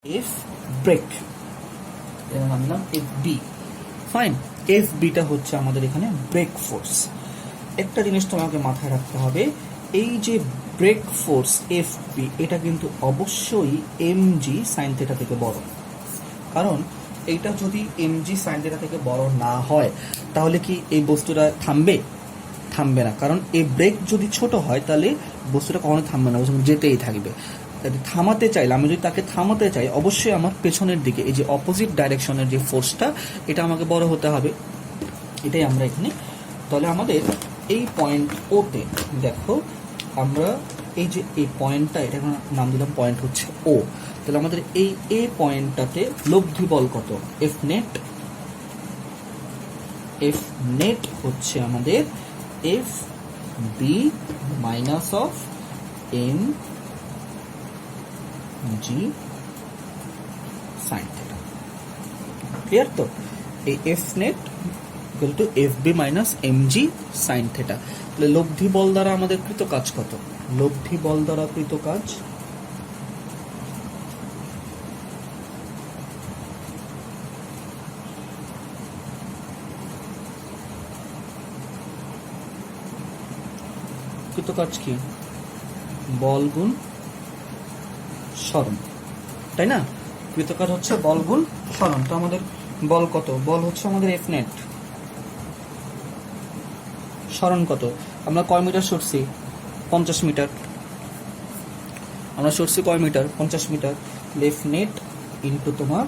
F break, এর নাম দিলাম F B. Fine, F beta হচ্ছে আমাদের এখানে ব্রেক ফোর্স। একটা জিনিস তোমাকে মাথায় রাখতে হবে, এই যে ব্রেক ফোর্স এফ বি, এটা কিন্তু অবশ্যই এম জি সাইন থিটা থেকে বড়। কারণ এইটা যদি এম জি সাইন থিটা থেকে বড় না হয় তাহলে কি এই বস্তুটা থামবে? থামবে না। কারণ এই ব্রেক যদি ছোট হয় তাহলে বস্তুটা কখনো থামবে না, যেতেই থাকবে। থামাতে চাইলে, আমি যদি তাকে থামাতে চাই, অবশ্যই আমার পেছনের দিকে এই যে অপোজিট ডাইরেকশনের যে ফোর্সটা, এটা আমাকে বড় হতে হবে। এটাই আমরা এখানে, তাহলে আমাদের এই পয়েন্ট ওতে দেখো, আমরা এই যে এই পয়েন্টটা, এটা নাম দিলাম পয়েন্ট হচ্ছে ও। তাহলে আমাদের এই এ পয়েন্টটাতে লব্ধি বল কত? F net. এফ নেট হচ্ছে আমাদের F B minus of M G sine theta. Clear? তো এই F net equal to F B minus M G sine theta. তাহলে লব্ধি বল দ্বারা আমাদের কৃত কাজ কত? লব্ধি বল দ্বারা কৃত কাজ কি? বল গুণ সরণ, তাই না? কৃতকাজ হচ্ছে বল গুণ সরণ। তো আমাদের বল কত? বল হচ্ছে আমাদের এফ নেট। সরণ কত? আমরা কয় মিটার সরছি? 50 মিটার। আমরা সরছি কয় metre? 50 metre. F net into তোমার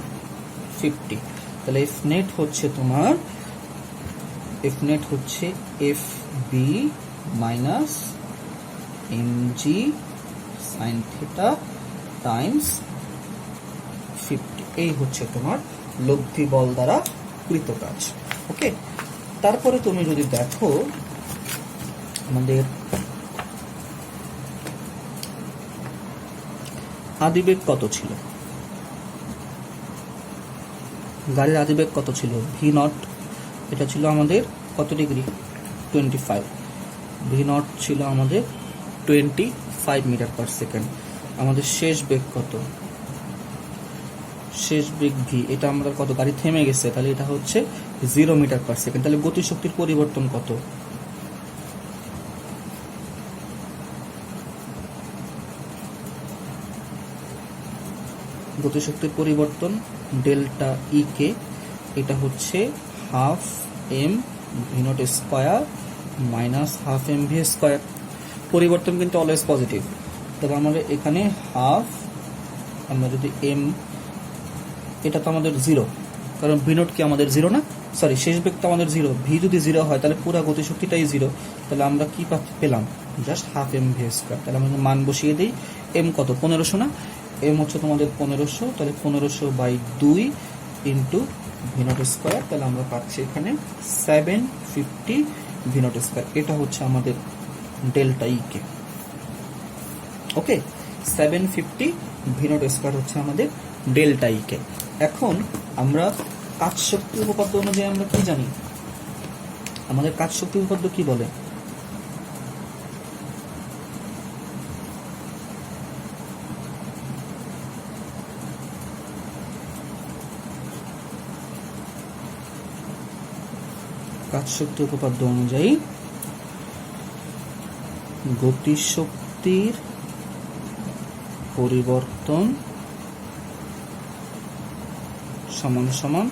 50। তাহলে এফ নেট হচ্ছে তোমার, এফ নেট হচ্ছে F B minus M G sine theta times 50। এই হচ্ছে তোমার লব্ধি বল দ্বারা কৃত কাজ। ওকে, তারপরে তুমি যদি দেখো আমাদের আদিবেগ কত ছিল? গাড়ির আদিবেগ কত ছিল? V naught. এটা ছিল আমাদের কত ডিগ্রি? 25। ভি নট ছিল আমাদের 25 মিটার পার সেকেন্ড। আমাদের শেষ বেগ কত? শেষ বেগ ভি। এটা আমরা কত? গাড়ি থেমে গেছে, তাহলে এটা হচ্ছে 0 মিটার পার সেকেন্ড। তাহলে গতিশক্তির পরিবর্তন কত? গতিশক্তির পরিবর্তন ডেল্টা ই কে, এটা হচ্ছে half M V not square minus half M V square. পরিবর্তন কিন্তু অলওয়েজ পজিটিভ। তবে আমাদের এখানে হাফ, আমরা যদি এম, এটা তো আমাদের 0, কারণ ভি নট কি আমাদের 0 না? সরি, শেষ বেগ তো আমাদের 0। ভি যদি 0 হয় তাহলে পুরো গতিশক্তিটাই 0। তাহলে আমরা কি পেলাম? Just half M V square. তাহলে আমাদের মান বসিয়ে দিই। এম কত? 1500 না? এম হচ্ছে তোমাদের 1500। তাহলে 1500/2 ইন্টু ভি নট স্কোয়ার। তাহলে আমরা পাচ্ছি এখানে 750 ভি নট স্কোয়ার। এটা হচ্ছে আমাদের ডেল্টা ই কে। ওকে, 750 ভি নট স্কোয়ার হচ্ছে আমাদের ডেল্টা ই কে। এখন আমরা কাজ শক্তি উপপাদ্য অনুযায়ী আমরা কি জানি? আমাদের কাজ শক্তি উপপাদ্য কি বলে? কাজ শক্তি উপপাদ্য অনুযায়ী গতিশক্তির পরিবর্তন সমান সমান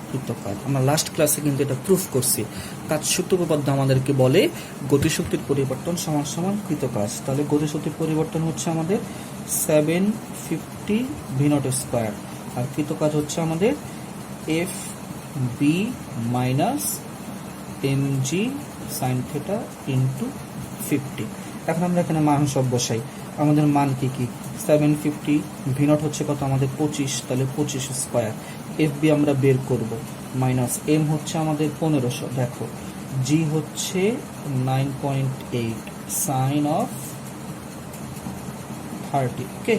কৃত কাজ। আমরা লাস্ট ক্লাসে কিন্তু এটা প্রুফ করছি। কাজ শক্তি উপপাদ্য আমাদেরকে বলে গতিশক্তির পরিবর্তন সমান সমান কৃত কাজ। তাহলে গতিশক্তির পরিবর্তন হচ্ছে আমাদের 750 ভি নট স্কোয়ার, আর কৃত কাজ হচ্ছে আমাদের F B minus M G sine theta into 50। এখন আমরা এখানে মান সব বসাই। আমাদের মান কি কি? 750, ভি নট হচ্ছে কত আমাদের 25, তাহলে 25 স্কোয়ার। এফ বি আমরা বের করব, মাইনাস এম হচ্ছে আমাদের 1500, দেখো জি হচ্ছে 9.8 সাইন অফ 30, ওকে,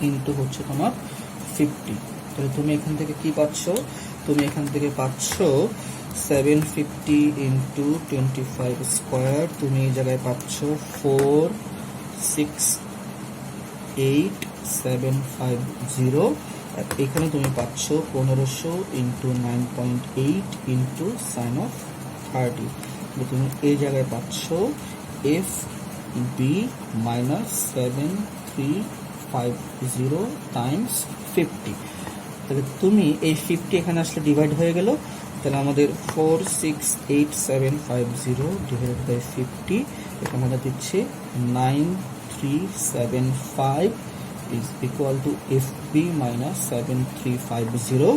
ইন্টু হচ্ছে তোমার 50। তাহলে তুমি এখান থেকে কি পাচ্ছ? তুমি এখান থেকে পাচ্ছ 750 ইন্টু 25 স্কোয়ার। তুমি এই জায়গায় পাচ্ছ 4, 6, 9.8750, আর এখানে তুমি পাচ্ছ 1500 ইন্টু 9.8 ইন্টু সাইন অফ 30। তুমি এই জায়গায় পাচ্ছ এফ বি মাইনাস 7350 টাইমস 50। তাহলে তুমি এই 50 এখানে আসলে ডিভাইড হয়ে গেল, তাহলে আমাদের 468,750 ডিভাইডেড বাই 50, এটা আমাদের দিচ্ছে 9375 is equal to F B minus 7350।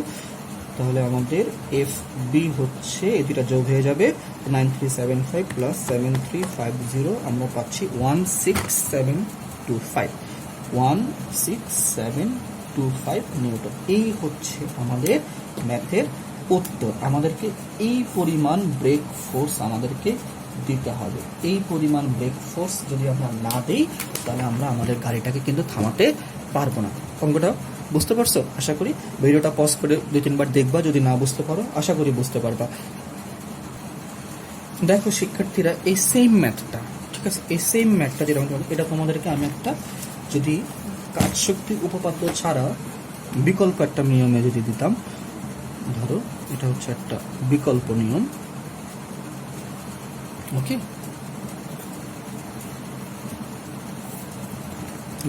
তাহলে আমাদের এফ বি হচ্ছে এই দুটা যোগ হয়ে যাবে, 9375 প্লাস 7350, আমরা পাচ্ছি 16725 নিউটন। এই হচ্ছে আমাদের ম্যাথের উত্তর। আমাদেরকে এই পরিমাণ ব্রেক ফোর্স আমাদেরকে দিতে হবে। এই পরিমাণ ব্রেক ফোর্স যদি আমরা না দিই, তাহলে আমরা আমাদের গাড়িটাকে কিন্তু থামাতে পারবো না। অঙ্কটা বুঝতে পারছো? আশা করি ভিডিওটা পজ করে 2-3 বার দেখবা, যদি না বুঝতে পারো আশা করি বুঝতে পারবা। দেখো শিক্ষার্থীরা, এই সেম ম্যাথটা, ঠিক আছে, এই সেম ম্যাথটা যেটা এটা তোমাদেরকে আমি একটা, যদি কাজ শক্তি উপপাদ্য ছাড়া বিকল্প একটা নিয়মে যদি দিতাম, ধরো এটা হচ্ছে একটা বিকল্প নিয়ম, ওকে।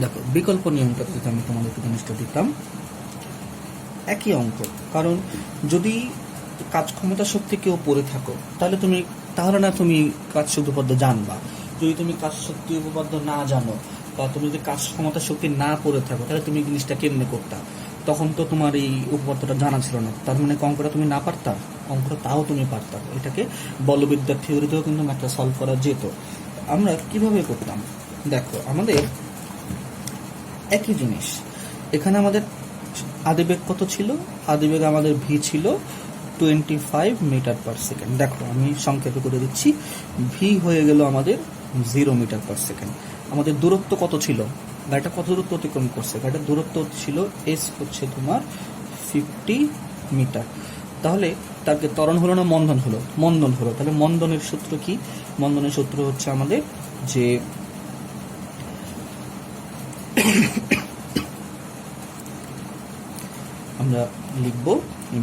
দেখো বিকল্প নিয়মটাতে যদি আমি তোমাদেরকে জিনিসটা দিতাম, একই অঙ্ক। কারণ যদি কাজ ক্ষমতা শক্তি কেউ পড়ে থাকো, তাহলে না তুমি কাজ শক্তি উপপাদ্য জানবা। যদি তুমি কাজ শক্তি উপপাদ্য না জানো, বা তুমি যদি কাজ ক্ষমতা শক্তি না পড়ে থাকো, তাহলে তুমি জিনিসটা কেমনে করতা? তখন তো তোমার এই উপপাদ্যটা জানা ছিল না, তার মানে অঙ্কটা তুমি না পারতা? অঙ্কটা তাও তুমি পারতা। এটাকে বলবিদ্যার থিওরিতেও কিন্তু একটা সলভ করা যেত। আমরা কিভাবে করতাম? দেখো, আমাদের একই জিনিস, এখানে আমাদের আদিবেগ কত ছিল? আদিবেগ আমাদের ভি ছিল 25 মিটার পার সেকেন্ড। দেখো আমি সংক্ষেপে করে দিচ্ছি, ভি হয়ে গেল আমাদের 0 মিটার পার সেকেন্ড। আমাদের দূরত্ব কত ছিল? গাড়িটা কত দূরত্ব অতিক্রম করছে? গাড়িটার দূরত্ব ছিল এস হচ্ছে তোমার 50 মিটার। তাহলে তাকে ত্বরণ হলো না মন্দন হলো? মন্দন হলো। তাহলে মন্দনের সূত্র কি? মন্দনের সূত্র হচ্ছে আমাদের যে আমরা লিখব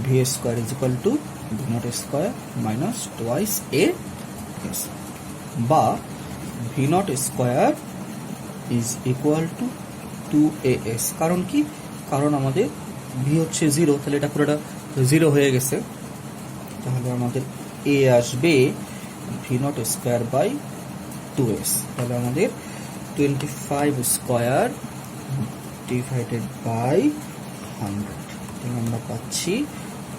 v square is equal to v not square minus twice a s, বা v not square is equal to 2as। কারণ কি? কারণ আমাদের ভি হচ্ছে 0, তাহলে এটা পুরোটা 0 হয়ে গেছে। তাহলে আমাদের এ আসবে V naught square by 2s। তাহলে আমাদের 25 স্কোয়ার ডিভাইডেড বাই 100, তাহলে আমরা পাচ্ছি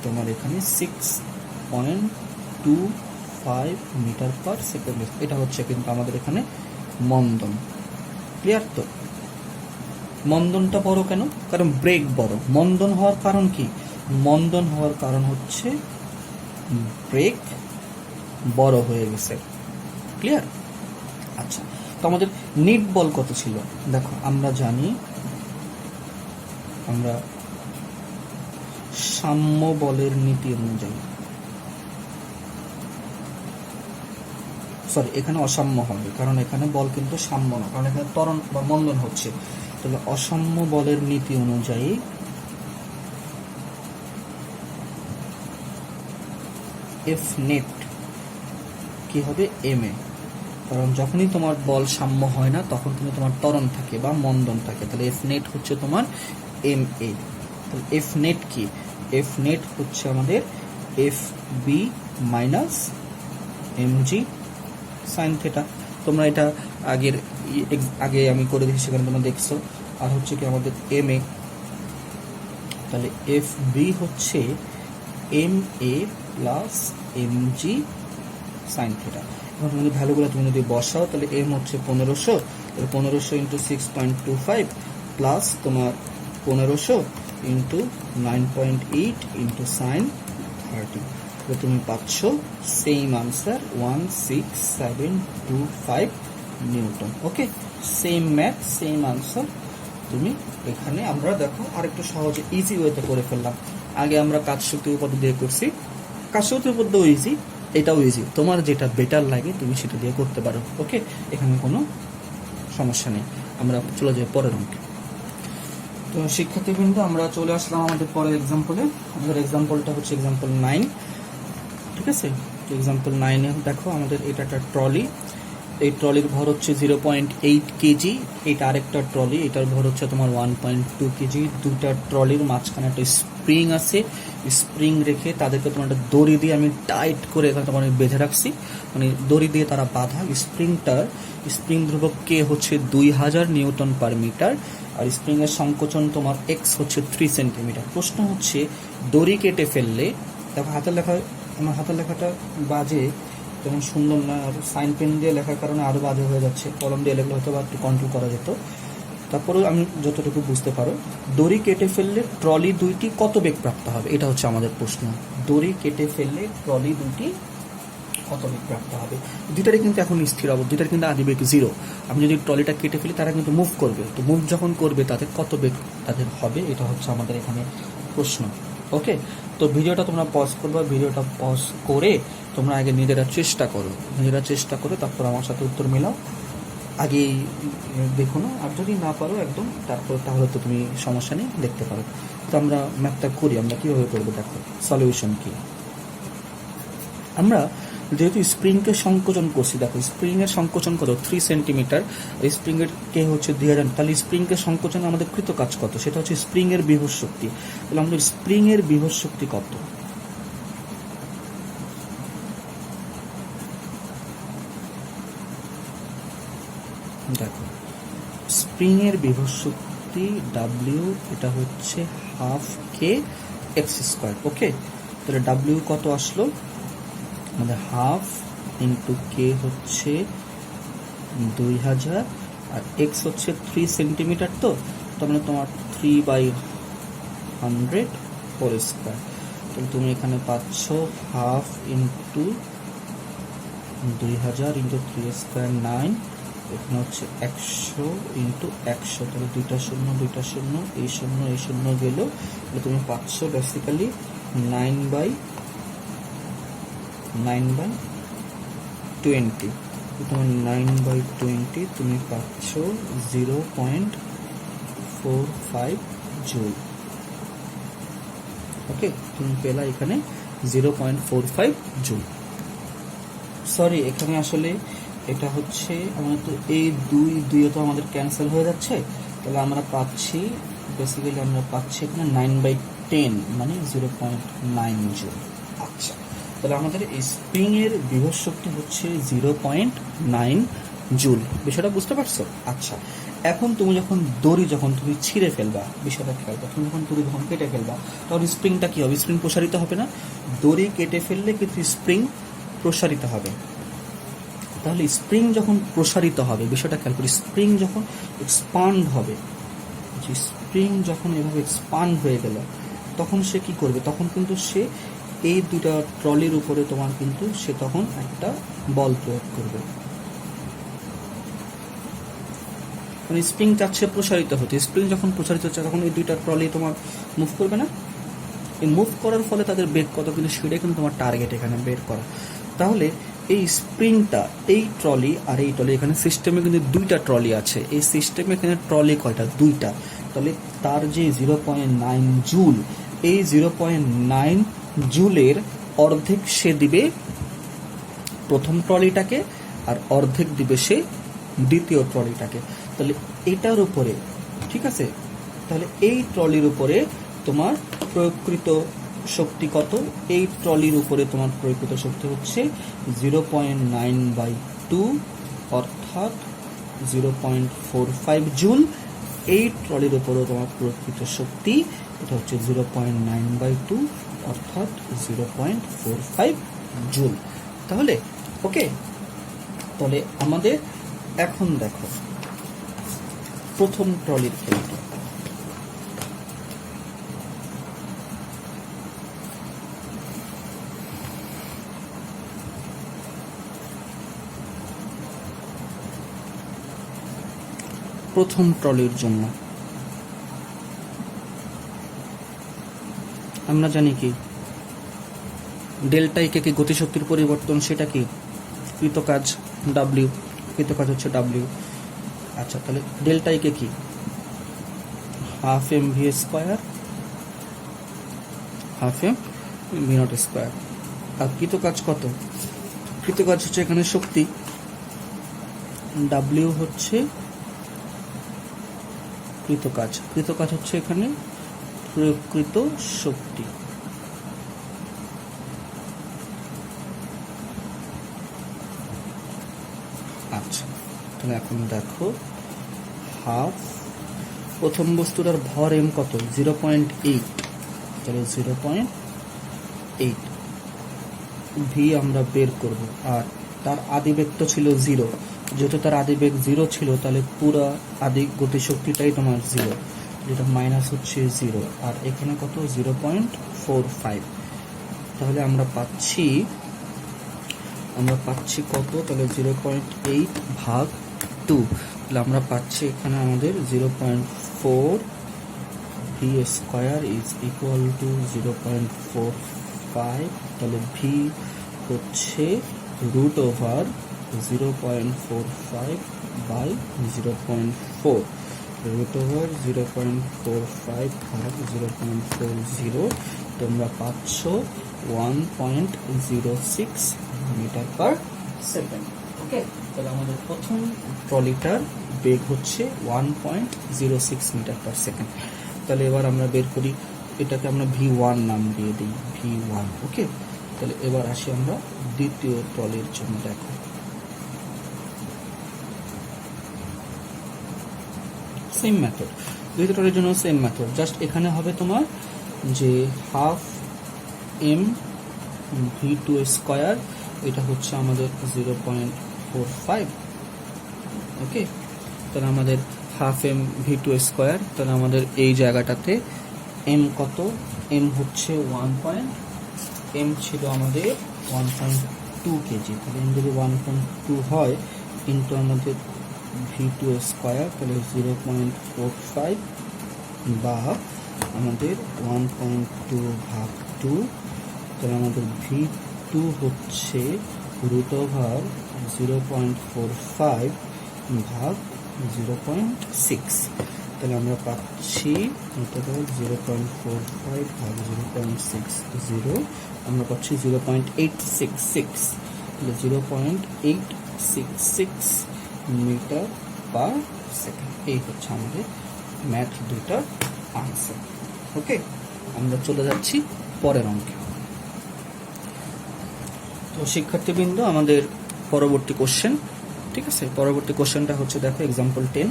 তোমার এখানে 6.25 মিটার পার সেকেন্ড। এটা হচ্ছে কিন্তু আমাদের এখানে মন্দন। ক্লিয়ার তো? মন্দনটা বড় কেন? কারণ ব্রেক বড়। মন্দন হওয়ার কারণ কি? মন্দন হওয়ার কারণ হচ্ছে ব্রেক বড় হয়ে গেছে। ক্লিয়ার? আচ্ছা, তো আমাদের নিট বল কত ছিল? দেখো আমরা জানি, আমরা সাম্য বলের নীতি অনুযায়ী, সরি এখানে অসাম্য হবে, কারণ এখানে বল কিন্তু সাম্য না, কারণ এখানে ত্বরণ বা মন্দন হচ্ছে। তাহলে অসাম্য বলের নীতি অনুযায়ী এফ নেট কি হবে? M A. কারণ যখনই তোমার বল সাম্য হয় না, তখন কিন্তু তোমার ত্বরণ থাকে বা মন্দন থাকে। তাহলে এফ নেট হচ্ছে তোমার এম এ। তাহলে এফ নেট কি? এফ নেট হচ্ছে আমাদের F B minus M G sine theta. তোমরা এটা আগে আমি করে দিয়েছি, সেখানে তোমরা দেখছো। আর হচ্ছে কি আমাদের এম এ, তাহলে এফ বি হচ্ছে M A plus M G sine theta. এখন তুমি ভ্যালুগুলো তুমি যদি বসাও, তাহলে এম হচ্ছে 1500, তাহলে 1500 ইন্টু 6.25 প্লাস তোমার 1500 ইন্টু 9.8 ইন্টু সাইন 30, তুমি পাচ্ছ সেম আনসার 16725 নিউটন। ওকে, সেম ম্যাথ, সেম আনসার। তুমি এখানে আমরা দেখো আরেকটু সহজে ইজি ওয়েতে করে ফেললাম। আগে আমরা কাজ শক্তি উপপাদ্য দিয়ে করছি, কাজ শক্তি উপপাদ্য ইজি, এটাও ইজি। তোমার যেটা বেটার লাগে তুমি সেটা দিয়ে করতে পারো। ওকে, এখানে কোনো সমস্যা নেই। আমরা চলে যাই পরের অঙ্কে। তো শিক্ষার্থীবৃন্দ, আমরা চলে আসলাম আমাদের পরের এক্সাম্পলে। আমাদের এক্সাম্পলটা হচ্ছে এক্সাম্পল 9, ঠিক আছে। এক্সাম্পল 9-এ দেখো, আমাদের এটা একটা ট্রলি। এই ট্রলির ভর হচ্ছে 0.8 কেজি। এটা আরেকটা ট্রলি, এটার ভর হচ্ছে তোমার 1.2 কেজি। দুইটা ট্রলির মাঝখানে একটা স্প্রিং আছে। স্প্রিং রেখে তাদেরকে তোমার একটা দড়ি দিয়ে আমি টাইট করে এখানে তোমার বেঁধে রাখছি, মানে দড়ি দিয়ে তারা বাঁধা। স্প্রিং ধ্রুবক কে হচ্ছে 2000 নিউটন পার মিটার, আর স্প্রিং এর সংকোচন তোমার এক্স হচ্ছে 3 সেন্টিমিটার। প্রশ্ন হচ্ছে দড়ি কেটে ফেললে, দেখো আমার হাতের লেখাটা বাজে, তেমন সুন্দর না, আর সাইন পেন দিয়ে লেখার কারণে আরও বাজে হয়ে যাচ্ছে। কলম দিয়ে লেখলে হয়তো বা একটু কন্ট্রোল করা যেত। তারপরেও আমি যতটুকু বুঝতে পারো, দড়ি কেটে ফেললে ট্রলি দুইটি কত বেগ প্রাপ্ত হবে, এটা হচ্ছে আমাদের প্রশ্ন। দড়ি কেটে ফেললে ট্রলি দুইটি কত বেগ প্রাপ্ত হবে। দুইটারই কিন্তু এখন স্থির অবস্থা, দুইটার কিন্তু আদি বেগ 0। আমি যদি ট্রলিটা কেটে ফেলি, তারা কিন্তু মুভ করবে। তো মুভ যখন করবে তাদের কত বেগ তাদের হবে, এটা হচ্ছে আমাদের এখানে প্রশ্ন। ওকে, তো ভিডিওটা তোমরা পজ করবে। ভিডিওটা পজ করে তোমরা আগে নিজেরা চেষ্টা করো, তারপর আমার সাথে উত্তর মেলাও। আগে দেখো না, আর যদি না পারো একদম, তারপর তাহলে তো তুমি সমস্যা নেই, দেখতে পারো। তো আমরা ম্যাথটা করি, আমরা কীভাবে করবো দেখো। সলিউশন কি, আমরা যেহেতু স্প্রিংকে সংকোচন করছি, দেখো স্প্রিংয়ের সংকোচন কত 3 সেন্টিমিটার, স্প্রিংয়ের কে হচ্ছে 2000, তাহলে স্প্রিংকে সংকোচন আমাদের কৃত কাজ কত, সেটা হচ্ছে স্প্রিংয়ের বিভব শক্তি। তাহলে আমাদের স্প্রিংয়ের বিভব শক্তি কত, দেখো স্প্রিংয়ের বিভব শক্তি ডাব্লিউ, এটা হচ্ছে হাফ কে এক্স স্কোয়ার। ওকে, তাহলে ডাব্লিউ কত আসলো আমাদের, হাফ ইন্টু কে হচ্ছে 2000, আর এক্স হচ্ছে 3 সেন্টিমিটার। তো মানে তোমার 3/100 হোল স্কোয়ার। তাহলে তুমি এখানে পাচ্ছ হাফ ইন্টু 2000 ইন্টু 3 স্কোয়ার 9, এখানে হচ্ছে 100 ইন্টু 100, তাহলে দুইটা শূন্য, এই শূন্য গেল। তাহলে তুমি পাচ্ছ বেসিক্যালি 9/20। তোমার 9/20 তুমি পাচ্ছ 0.45 জুল। ওকে, তুমি পেলা এখানে 0.45 জুল। সরি, এখানে আসলে এটা হচ্ছে আমাদের তো এই দুই তো আমাদের ক্যান্সেল হয়ে যাচ্ছে। তাহলে আমরা পাচ্ছি বেসিক্যালি এখানে 9/10 মানে 0.9 জুল। আচ্ছা, তাহলে আমাদের এই স্প্রিং এর বিভব শক্তি হচ্ছে 0.9 জুল। বিষয়টা বুঝতে পারছো? আচ্ছা, এখন তুমি যখন দড়ি তুমি ছিঁড়ে ফেলবা, বিষয়টা খেয়াল করো। তুমি দড়ি যখন কেটে ফেলবা, তখন স্প্রিংটা কি হবে? স্প্রিং প্রসারিত হবে না? দড়ি কেটে ফেললে কিন্তু স্প্রিং প্রসারিত হবে। তাহলে স্প্রিং যখন প্রসারিত হবে, বিষয়টা খেয়াল করি, স্প্রিং যখন এক্সপান্ড হবে, স্প্রিং যখন এভাবে এক্সপান্ড হয়ে গেল, তখন সে কি করবে? তখন কিন্তু সে এই দুটা ট্রলির উপরে তোমার কিন্তু সে তখন একটা বল প্রয়োগ করবে। মানে স্প্রিং চাচ্ছে প্রসারিত হতে, স্প্রিং যখন প্রসারিত হচ্ছে তখন এই দুইটা ট্রলি তোমার মুভ করবে না? এই মুভ করার ফলে তাদের বেগ কত, কিন্তু সেটাই কিন্তু তোমার টার্গেট এখানে বের করা। তাহলে এই স্প্রিংটা, এই ট্রলি আর এই ট্রলি, এখানে সিস্টেমে কিন্তু দুইটা ট্রলি আছে। এই সিস্টেমে এখানে ট্রলি কয়টা? দুইটা। তাহলে তার যে 0.9 জুল, এই 0.9 জুলের অর্ধেক সে দিবে প্রথম ট্রলিটাকে, আর অর্ধেক দিবে সে দ্বিতীয় ট্রলিটাকে। তাহলে এটার উপরে, ঠিক আছে, তাহলে এই ট্রলির উপরে তোমার প্রয়োগকৃত শক্তি কত? এই ট্রলির উপরে তোমার প্রয়োগকৃত শক্তি হচ্ছে 0.9/2 অর্থাৎ 0.45 জুল। এই ট্রলির উপরেও তোমার প্রয়োগকৃত শক্তি, এটা হচ্ছে 0.9/2 অর্থাৎ 0.45 জুল। তাহলে ওকে, তাহলে আমাদের এখন দেখো প্রথম ট্রলির ক্ষেত্রে, প্রথম ট্রলির জন্য আমরা জানি কি ডেল্টা কে কি গতিশক্তির পরিবর্তন, সেটা কি কৃতকাজ ডাব্লিউ, কৃতকাজ হচ্ছে ডাব্লিউ। আচ্ছা, তাহলে ডেল্টা কে কি half M V square, half M V not square. আর কৃত কাজ কত? কৃত কাজ হচ্ছে এখানে শক্তি, ডাব্লিউ হচ্ছে কৃত কাজ। কৃত কাজ হচ্ছে এখানে প্রয়োগকৃত শক্তি। আচ্ছা, তাহলে এখন দেখো হাফ, প্রথম বস্তুটার ভর এম কত? 0.8, তাহলে 0.8 ভি আমরা বের করব। আর তার আদিবেগ তো ছিল 0, যেহেতু তার আদিবেগ 0 ছিল তাহলে পুরো আদি গতিশক্তিটাই তোমার 0, যেটা মাইনাস হচ্ছে 0। আর এখানে কত? 0.45। তাহলে আমরা পাচ্ছি কত? তাহলে 0.8 ভাগ 2, তাহলে আমরা পাচ্ছি এখানে আমাদের 0.4 V square is equal to 0.45। তাহলে ভি হচ্ছে root over 0.45 by 0.4, root over 0.45 ভাগ 0.40। তোমরা পাচ্ছ 1.06 মিটার পার সেকেন্ড। ওকে, তাহলে আমাদের প্রথম ট্রলিটার বেগ হচ্ছে 1.06 মিটার পার সেকেন্ড। তাহলে এবার আমরা বের করি, এটাকে আমরা V1 নাম দিয়ে দিই, V1। ওকে, তাহলে এবার আসি আমরা দ্বিতীয় ট্রলির জন্য। দেখো সেম মেথড, দ্বিতীয় ট্রলির জন্য সেম মেথড, জাস্ট এখানে হবে তোমার যে হাফ এম V2 স্কোয়ার, এটা হচ্ছে আমাদের 0.45। ওকে, তাহলে আমাদের হাফ এম V2 স্কোয়ার, তাহলে আমাদের এই জায়গাটাতে এম কত? এম হচ্ছে এম ছিল আমাদের 1.2 কেজি, তাহলে এম যদি 1.2 হয় ইন্টু আমাদের V2 স্কোয়ার, তাহলে 0.45 বা আমাদের 1.2 ভাগ 2, তাহলে আমাদের V2 হচ্ছে রুট ওভার 0.45 ভাগ 0.6, তাহলে আমরা পাচ্ছি রুট ওভার 0.45 ভাগ 0.60, আমরা পাচ্ছি 0.866, তাহলে 0.866 মিটার পার সেকেন্ড। এই হচ্ছে আমাদের ম্যাথ দুটার আনসার। ওকে, আমরা চলে যাচ্ছি পরের অঙ্কে। তো শিক্ষার্থীবৃন্দ, আমাদের পরবর্তী কোশ্চেন, ঠিক আছে, পরবর্তী কোশ্চেনটা হচ্ছে দেখো এক্সাম্পল 10,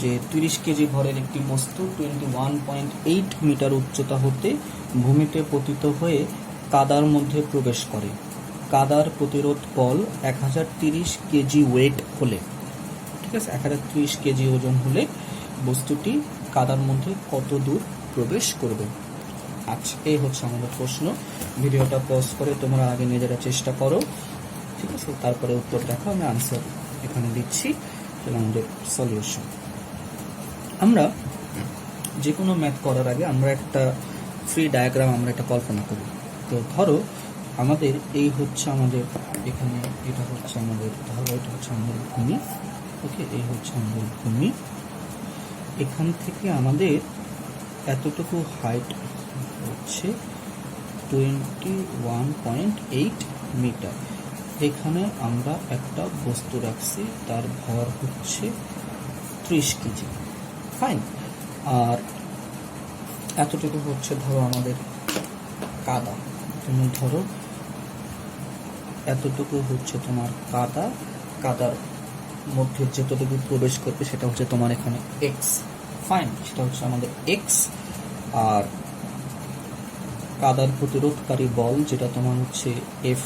যে 30 কেজি ভরের একটি বস্তু 21.8 মিটার উচ্চতা হতে ভূমিতে পতিত হয়ে কাদার মধ্যে প্রবেশ করে। কাদার প্রতিরোধ বল 1030 কেজি ওয়েট হলে, ঠিক আছে, 1030 কেজি ওজন হলে বস্তুটি কাদার মধ্যে কত দূর প্রবেশ করবে। আচ্ছা, এই হচ্ছে আমাদের প্রশ্ন। ভিডিওটা পজ করে তোমরা আগে নিজেরা চেষ্টা করো, ঠিক আছে, তারপরে উত্তর দেখো। আমি আনসার এখানে দিচ্ছি, তাহলে আমাদের সলিউশন। আমরা যে কোনো ম্যাথ করার আগে আমরা একটা ফ্রি ডায়াগ্রাম আমরা একটা কল্পনা করি। তো ধরো আমাদের এই হচ্ছে আমাদের এখানে, এটা হচ্ছে আমাদের, ধরো এটা হচ্ছে আমাদের ভূমি। ওকে, এই হচ্ছে আমাদের ভূমি। এখান থেকে আমাদের এতটুকু হাইট হচ্ছে 21.8 মিটার। এখানে আমরা একটা বস্তু রাখছি, তার ভর হচ্ছে 30 কেজি। ফাইন। আর এতটুকু হচ্ছে ধরো আমাদের কাদা, তুমি ধরো এতটুকু হচ্ছে তোমার কাদা, কাদার মধ্যে যতটুকু প্রবেশ করবে সেটা হচ্ছে তোমার এখানে এক্স। ফাইন, সেটা হচ্ছে আমাদের এক্স। আর কাদার প্রতিরোধকারী বল যেটা তোমার হচ্ছে এফ,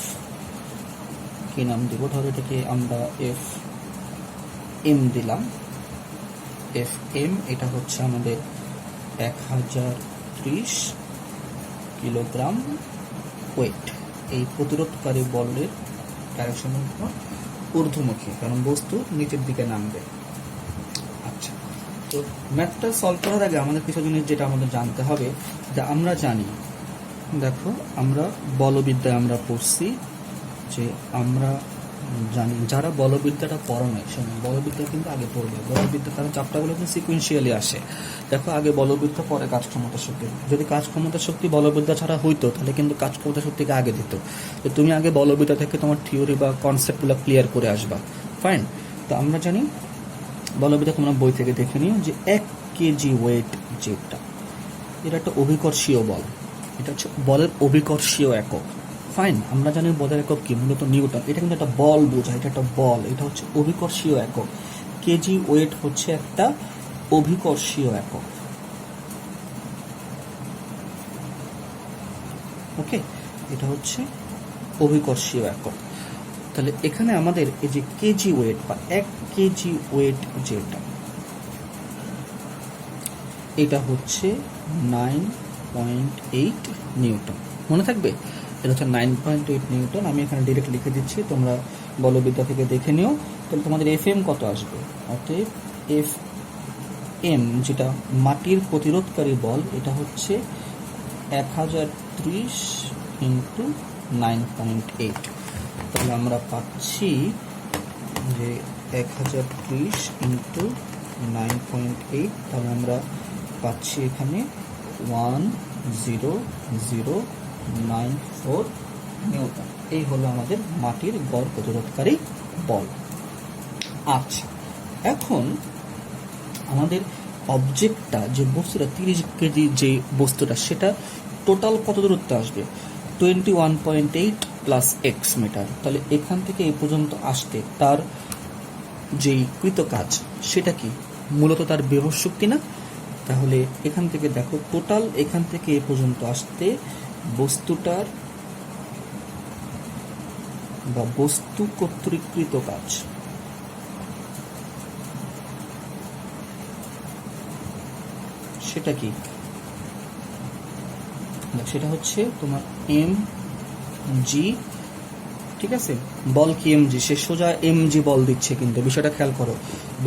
কি নাম দিব, ধরো এটাকে আমরা এফ এম দিলাম, এফ এম। এটা হচ্ছে আমাদের 1030 কিলোগ্রাম ওয়েট। এই প্রতিরোধকারী বলের ডাইরেকশন ঊর্ধ্বমুখী, কারণ বস্তু নিচের দিকে নামবে। আচ্ছা, তো ম্যাথটা সলভ করার আগে আমাদের কিছু জিনিস যেটা আমাদের জানতে হবে, যে আমরা জানি, দেখো আমরা বলবিদ্যায় আমরা পড়ছি যে আমরা জানি, যারা বলবিদ্যাটা পড়ো নাই, শোনো বলবিদ্যা কিন্তু আগে পড়বে। বলবিদ্যা কারণ চাপটাগুলো কিন্তু সিকুয়েন্সিয়ালি আসে। দেখো আগে বলবিদ্যা, পরে কাজ ক্ষমতা শক্তি। যদি কাজ ক্ষমতা শক্তি বলবিদ্যা ছাড়া হইতো তাহলে কিন্তু কাজ ক্ষমতা শক্তিকে আগে দিত। তো তুমি আগে বলবিদ্যা থেকে তোমার থিওরি বা কনসেপ্টগুলো ক্লিয়ার করে আসবা। ফাইন। তো আমরা জানি বলবিদ্যা, তোমরা বই থেকে দেখে নিও যে 1 কেজি ওয়েট যেটা, এটা একটা অভিকর্ষীয় বল। এটা হচ্ছে বলের অভিকর্ষীয় একক। ফাইন। আমরা জানি বলের একক কি, মূলত নিউটন। এটা কিন্তু একটা বল বোঝায়, এটা একটা বল, এটা হচ্ছে অভিকর্ষীয় একক। কেজি ওয়েট হচ্ছে একটা অভিকর্ষীয় একক। ওকে, এটা হচ্ছে অভিকর্ষীয় একক। তাহলে এখানে আমাদের এই যে কেজি ওয়েট বা 1 কেজি ওয়েট যেটা, এটা হচ্ছে 9.8 নিউটন। মনে থাকবে, এটা হচ্ছে 9.8 নিউটন। আমি এখানে ডিরেক্ট লিখে দিচ্ছি, তোমরা বলবিদ্যা থেকে দেখে নিও। তাহলে তোমাদের এফএম কত আসবে? অতএব এফএম, যেটা মাটির প্রতিরোধকারী বল, এটা হচ্ছে 1030 ইন্টু 9.8। তাহলে আমরা পাচ্ছি যে 1030 ইন্টু 9.8, তাহলে আমরা পাচ্ছি এখানে 10094 নিউটন। এই হলো আমাদের মাটির গড় প্রতিরোধকারী বল। আচ্ছা, এখন আমাদের অবজেক্টটা, যে বস্তুটা 30 কেজি যে বস্তুটা, সেটা টোটাল কত দূরত্ব আসবে? 21.8 প্লাস এক্স মিটার। তাহলে এখান থেকে এই পর্যন্ত আসতে তার যেই কৃত কাজ, সেটা কি মূলত তার বিভব শক্তি না? তাহলে এখান থেকে দেখো, টোটাল এখান থেকে এ পর্যন্ত আসতে বস্তুটার বা বস্তু কর্তৃক কৃত কাজ, সেটা কি? সেটা হচ্ছে তোমার এম জি। ঠিক আছে, বল কি এম জি, সে সোজা এম জি বল দিচ্ছে, কিন্তু বিষয়টা খেয়াল করো,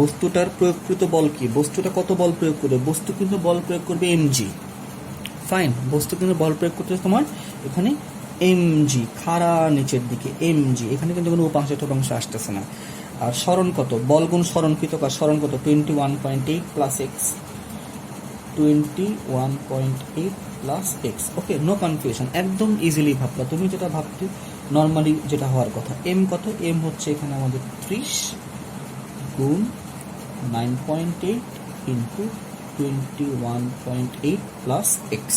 বস্তুটার প্রয়োগকৃত বল কি? বস্তুটা কত বল প্রয়োগ করবে? বস্তু কিন্তু বল প্রয়োগ করবে এম জি। ফাইন, বস্তু কিন্তু বল প্রয়োগ করতে তোমার এখানে এম জি, খাড়া নিচের দিকে এম জি, এখানে কিন্তু কোনো উপাংশ টপাংশ আসতেছে না। আর স্মরণ কত? বল গুণ স্মরণকৃত কাজ, স্মরণ কত? 21.8 প্লাস এক্স, 21.8 প্লাস এক্স। ওকে, নো কনফিউশন, একদম ইজিলি ভাববা। তুমি যেটা ভাবতে নর্মালি যেটা হওয়ার কথা। এম কত? এম হচ্ছে এখানে আমাদের 30 গুণ 9.8 ইন্টু 21.8 প্লাস এক্স।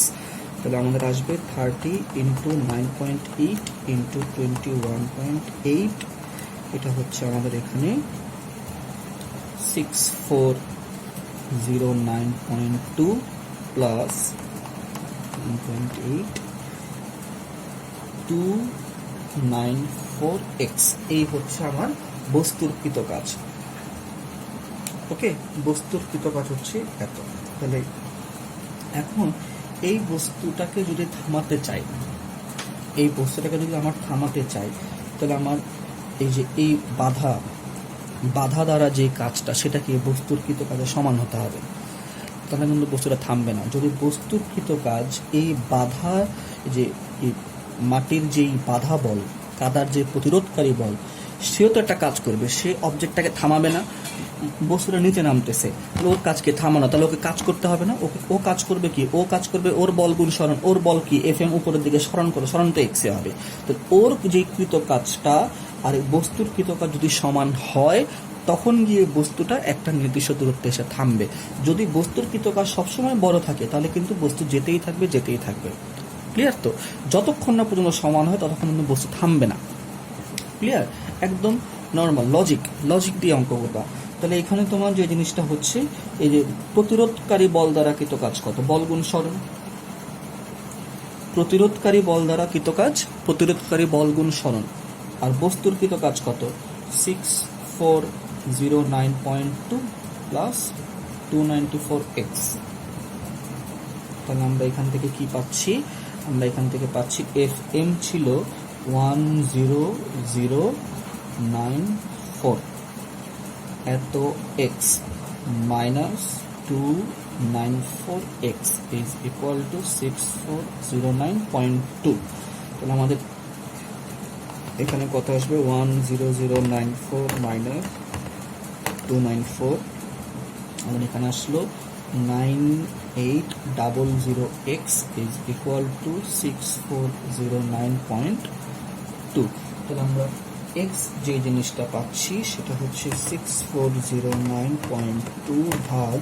তাহলে আমাদের আসবে 30 ইন্টু 9.8 ইন্টু 21.8। এটা হচ্ছে আমাদের এখানে 6409.2 প্লাস 9.8 294x। এই হচ্ছে আমার বস্তুর কৃত কাজ। ওকে, বস্তুর কৃত কাজ হচ্ছে এত। তাহলে এখন এই বস্তুটাকে যদি থামাতে চাই, এই বস্তুটাকে যদি আমার থামাতে চাই, তাহলে আমার এই যে এই বাধা দ্বারা যে কাজটা, সেটা কি বস্তুর কৃত কাজের সমান হতে হবে। তাহলে কিন্তু বস্তুটা থামবে না। যদি বস্তুর কৃত কাজ এই বাধা, যে এই মাটির যেই বাধা বল, কাদার যে প্রতিরোধকারী বল, সেও তো একটা কাজ করবে। সে অবজেক্টটাকে থামাবে না, বস্তুটা নিচে নামতেছে, তাহলে ওর কাজকে থামানো, তাহলে ওকে কাজ করতে হবে না। ও কাজ করবে কি? ও কাজ করবে ওর বল গুণ স্মরণ। ওর বল কি? এফ এম উপরের দিকে স্মরণ করো, স্মরণ তো এক্সে হবে। তো ওর যে কৃত কাজটা আর বস্তুর কৃত কাজ যদি সমান হয়, তখন গিয়ে বস্তুটা একটা নির্দিষ্ট দূরত্বে এসে থামবে। যদি বস্তুর কৃত কাজ সবসময় বড় থাকে, তাহলে কিন্তু বস্তু যেতেই থাকবে। ক্লিয়ার তো? যতক্ষণ না পর্যন্ত সমান হয় ততক্ষণ কিন্তু বস্তু থামবে না। ক্লিয়ার? একদম নর্মাল লজিক দিয়ে অঙ্ক করবা। তাহলে এখানে তোমার যে জিনিসটা হচ্ছে, এই যে প্রতিরোধকারী বল দ্বারা কৃত কাজ কত? বল গুণ স্মরণ। প্রতিরোধকারী বল দ্বারা কৃত কাজ, প্রতিরোধকারী বল গুণ স্মরণ। আর বস্তুর কৃত কাজ কত? 6409.2 প্লাস 294x। তাহলে আমরা এখান থেকে কি পাচ্ছি? আমরা এখান থেকে পাচ্ছি এফ এম ছিল 10094, এত x minus 294x is equal two 6409.2। তাহলে আমাদের এখানে কত আসবে 10094 মাইনাস 294, এবং এখানে আসলো 9800x ইজ ইকুয়াল টু 6409.2। তাহলে আমরা এক্স যে জিনিসটা পাচ্ছি সেটা হচ্ছে 6409.2 ভাগ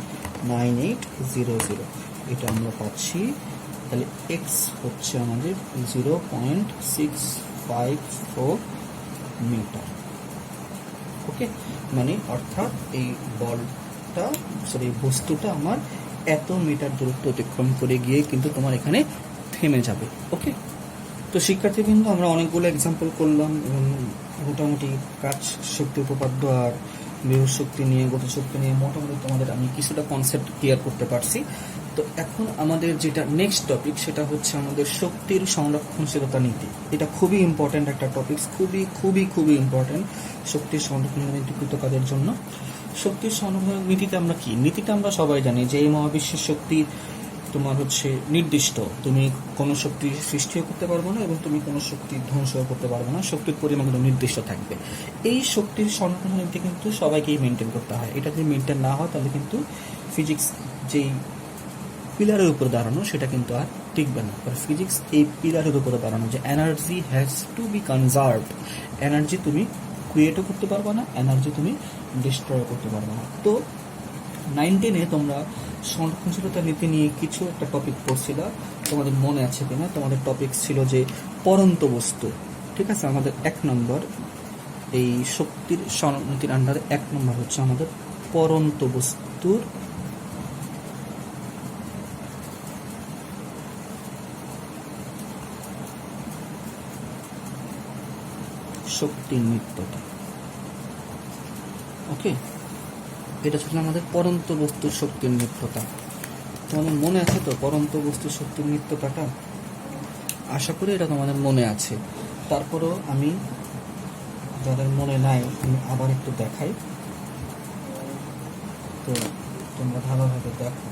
9800, এটা আমরা পাচ্ছি। তাহলে এক্স হচ্ছে আমাদের 0.654 মিটার। ওকে, মানে অর্থাৎ এই বলটা বস্তুটা আমার এত মিটার দূরত্ব অতিক্রম করে গিয়ে কিন্তু তোমার এখানে থেমে যাবে। ওকে, তো শিক্ষার্থীবৃন্দ আমরা অনেকগুলো এক্সাম্পল করলাম এবং মোটামুটি কাজ শক্তি উপপাদ্য আর বিভব শক্তি নিয়ে, গতিশক্তি নিয়ে মোটামুটি তোমাদের আমি কিছুটা কনসেপ্ট ক্লিয়ার করতে পারছি। তো এখন আমাদের যেটা নেক্সট টপিক সেটা হচ্ছে আমাদের শক্তির সংরক্ষণশীলতা নীতি। এটা খুবই ইম্পর্টেন্ট একটা টপিক, খুবই খুবই খুবই ইম্পর্টেন্ট শক্তির সংরক্ষণশীলতা নীতিকৃত কাজের জন্য। শক্তির সংরক্ষণ নীতিতে আমরা কি, নীতিটা আমরা সবাই জানি যে এই মহাবিশ্বের শক্তি তোমার হচ্ছে নির্দিষ্ট, তুমি কোনো শক্তি সৃষ্টিও করতে পারবে না এবং তুমি কোনো শক্তি ধ্বংসও করতে পারবে না, শক্তির পরিমাণ কিন্তু নির্দিষ্ট থাকবে। এই শক্তির সংরক্ষণ নীতি কিন্তু সবাইকেই মেনটেন করতে হয়। এটা যদি মেনটেন না হয় তাহলে কিন্তু ফিজিক্স যেই পিলারের উপর দাঁড়ানো সেটা কিন্তু আর টিকবে না। ফিজিক্স এই পিলারের উপরে দাঁড়ানো যে energy has to be conserved, energy তুমি ক্রিয়েটও করতে পারবে না, এনার্জি তুমি ডিস্ট্রয় করতে পারবে না। তো 19-এ তোমরা সংরক্ষণশীলতা নীতি নিয়ে কিছু একটা টপিক পড়ছিলা, তোমাদের মনে আছে কিনা? তোমাদের টপিক ছিল যে পরন্ত বস্তু, ঠিক আছে? আমাদের 1 নম্বর এই শক্তির নীতির আন্ডারে 1 নম্বর হচ্ছে আমাদের পরন্ত বস্তুর শক্তির নিত্যতা। ওকে, এটা ছিল আমাদের পরন্ত বস্তুর শক্তির নিত্যতা। তোমাদের মনে আছে তো পরন্ত বস্তুর শক্তির নিত্যতাটা? আশা করি এটা তোমাদের মনে আছে। তারপরেও আমি যাদের মনে নাই আমি আবার একটু দেখাই, তো তোমরা ভালোভাবে দেখো।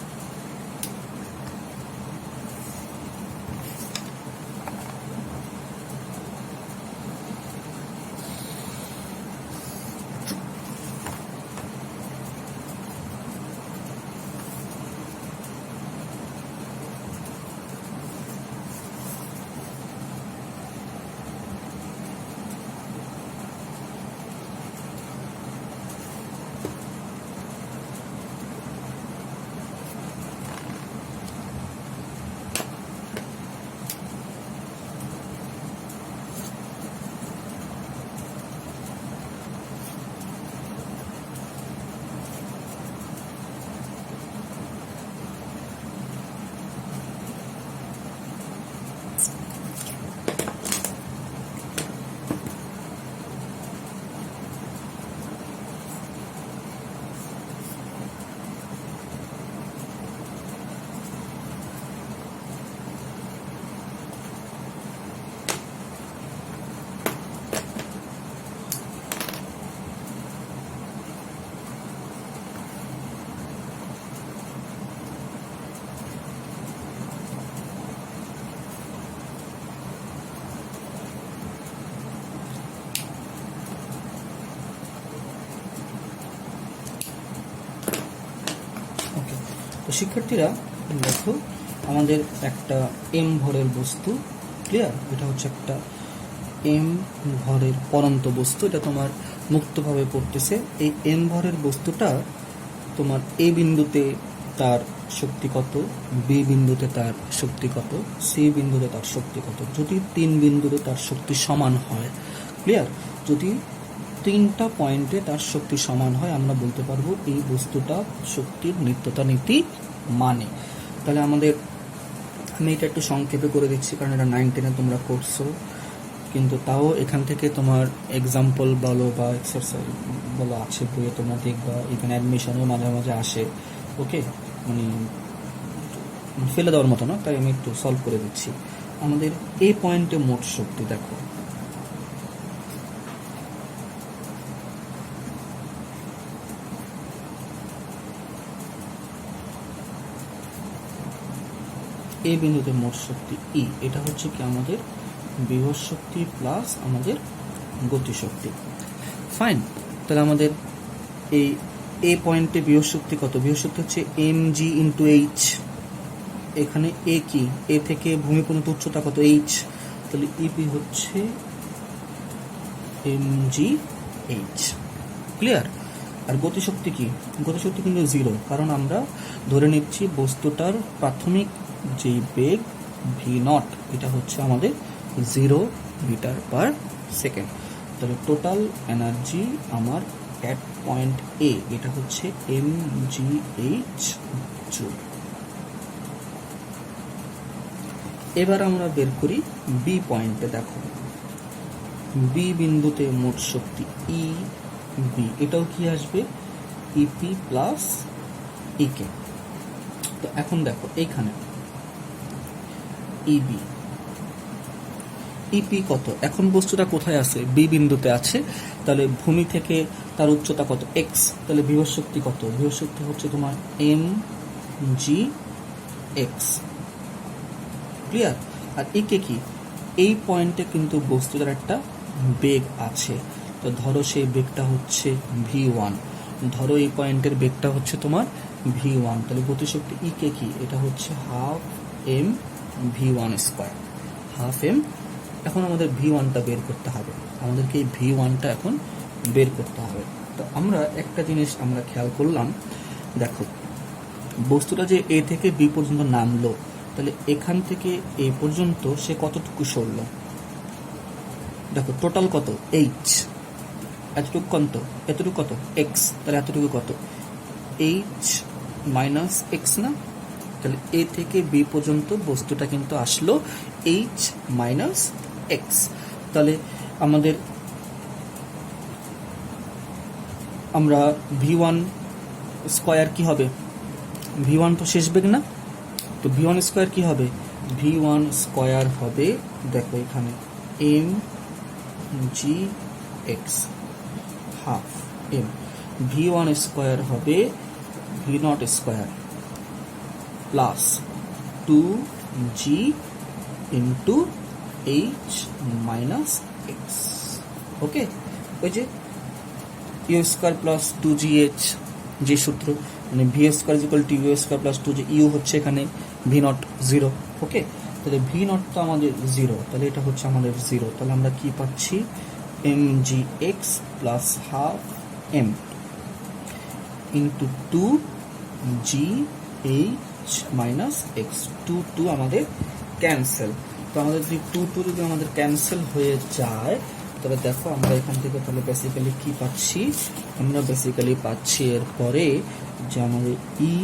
তো শিক্ষার্থীরা দেখো, আমাদের একটা এম ভরের বস্তু, ক্লিয়ার? এটা হচ্ছে একটা এম ভরের পরন্ত বস্তু, এটা তোমার মুক্তভাবে পড়তেছে। এই এম ভরের বস্তুটা তোমার এ বিন্দুতে তার শক্তি কত, বি বিন্দুতে তার শক্তি কত, সি বিন্দুতে তার শক্তি কত। যদি 3 বিন্দুতে তার শক্তি সমান হয়, ক্লিয়ার? যদি 3টা পয়েন্টে তার শক্তি সমান হয় আমরা বলতে পারবো এই বস্তুটা শক্তির নিত্যতা নীতি মানে। তাহলে আমাদের, আমি এটা একটু সংক্ষেপে করে দিচ্ছি কারণ এটা 9-10-এ তোমরা করছো, কিন্তু তাও এখান থেকে তোমার এক্সাম্পল বলো বা এক্সারসাইজ বলো আছে বইয়ে তোমরা দেখবা, এখানে অ্যাডমিশনও মাঝে মাঝে আসে। ওকে, মানে ফেলে দেওয়ার মতো না, তাই আমি একটু সলভ করে দিচ্ছি। আমাদের এই পয়েন্টে মোট শক্তি দেখো, এই বিন্দুতে মোট শক্তি ই, এটা হচ্ছে কি আমাদের বিভব শক্তি প্লাস আমাদের গতিশক্তি। ফাইন, তাহলে আমাদের এই এ পয়েন্টে বিভব শক্তি কত? বিভব শক্তি হচ্ছে mg ইন্টু এইচ। এখানে এ কি? এ থেকে ভূমি পর্যন্ত উচ্চতা কত? এইচ। তাহলে ইপি হচ্ছে mg এইচ। ক্লিয়ার? আর গতিশক্তি কি? গতিশক্তি কিন্তু 0, কারণ আমরা ধরে নিচ্ছি বস্তুটার প্রাথমিক যেই বেগ ভি নট, এটা হচ্ছে আমাদের 0 মিটার পার সেকেন্ড। তাহলে টোটাল এনার্জি আমার অ্যাট পয়েন্ট এ, এটা হচ্ছে mgh জুল। এবার আমরা বের করি বি পয়েন্টে। দেখো বি বিন্দুতে মোট শক্তি ই বি, এটাও কি আসবে? ইপি প্লাস ইকে। তো এখন দেখো এইখানে ইবি ইপি কত? এখন বস্তুটা কোথায় আছে? বি বিন্দুতে আছে। তাহলে ভূমি থেকে তার উচ্চতা কত? এক্স। তাহলে বিভব শক্তি কত? বিভব শক্তি হচ্ছে তোমার এম জি এক্স। ক্লিয়ার? আর ইকে কি? এই পয়েন্টে কিন্তু বস্তুটার একটা বেগ আছে। তো ধরো সেই বেগটা হচ্ছে v1, ধরো এই পয়েন্টের বেগটা হচ্ছে তোমার v1। তাহলে গতিশক্তি ইকে কি? এটা হচ্ছে half M v1 square, half M. এখন আমাদের v1টা বের করতে হবে, আমাদেরকে এই v1টা এখন বের করতে হবে। তো আমরা একটা জিনিস আমরা খেয়াল করলাম, দেখো বস্তুটা যে এ থেকে বি পর্যন্ত নামলো, তাহলে এখান থেকে এ পর্যন্ত সে কতটুকু সরলো? দেখো টোটাল কত? এইচ। এতটুকু কত? এতটুকু কত? এক্স। তাহলে এতটুকু কত? এইচ মাইনাস এক্স না? তাহলে এ থেকে বি পর্যন্ত বস্তুটা কিন্তু আসলো এইচ মাইনাস এক্স। তাহলে আমাদের আমরা v1 স্কোয়ার কি হবে? v1 তো শেষ বেগ না, তো v1 স্কোয়ার কি হবে? v1 স্কোয়ার হবে, দেখো এখানে M G X half M. v1 square হবে v0 square plus 2g into H minus X. Okay, ওই যে ইউ স্কোয়ার প্লাস 2gh যে সূত্র, মানে V square equal to U square plus 2g, U হচ্ছে এখানে v0 0। ওকে, তাহলে v0 তো আমাদের 0, তাহলে এটা হচ্ছে আমাদের 0। তাহলে আমরা কি পাচ্ছি? mgx plus half M into 2gh minus X. 2 আমাদের ক্যান্সেল। তো আমাদের যদি 2 যদি আমাদের ক্যান্সেল হয়ে যায়, তবে দেখো আমরা এখান থেকে তাহলে বেসিক্যালি কি পাচ্ছি? আমরা বেসিক্যালি পাচ্ছি এরপরে যে আমাদের ই